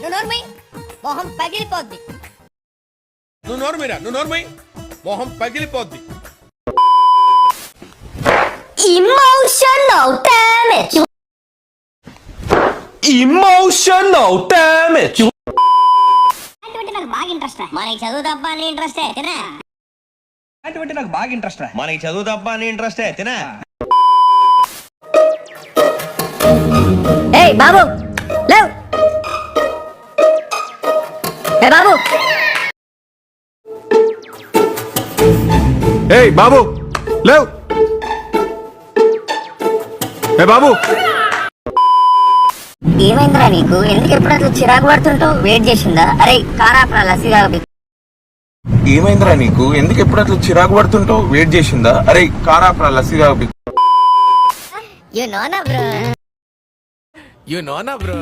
నువ్వు నోర్మై మొహం పగిలిపోద్ది. నువ్వు నోర్మై మొహం పగిలిపోద్ది. Emotional damage. Emotional damage. అటువంటి నాకు బాగా ఇంట్రెస్ట్. మనకి చదువు తప్ప అని ఇంట్రెస్టే తినా. అటువంటి నాకు బాగా ఇంట్రెస్ట్. మనకి చదువు తప్ప అని ఇంట్రెస్టే తినా. ఏయ్ బాబు లేవ్. ఏ బాబు. ఏయ్ బాబు లేవ్. ఏ బాబు ఏమైందిరా నీకు? ఎందుకు ఎప్పుడు అట్లా చిరాకు పడుతుంటావు? వెయిట్ చేసిందా? అరే కారాపరా లస్సీగా. ఏమైందిరా నీకు? ఎందుకు ఎప్పుడు అట్లా చిరాకు పడుతుంటావు? వెయిట్ చేసిందా? అరే కారాపరా లస్సీగా. యు నో నా బ్రో. యు నో నా బ్రో.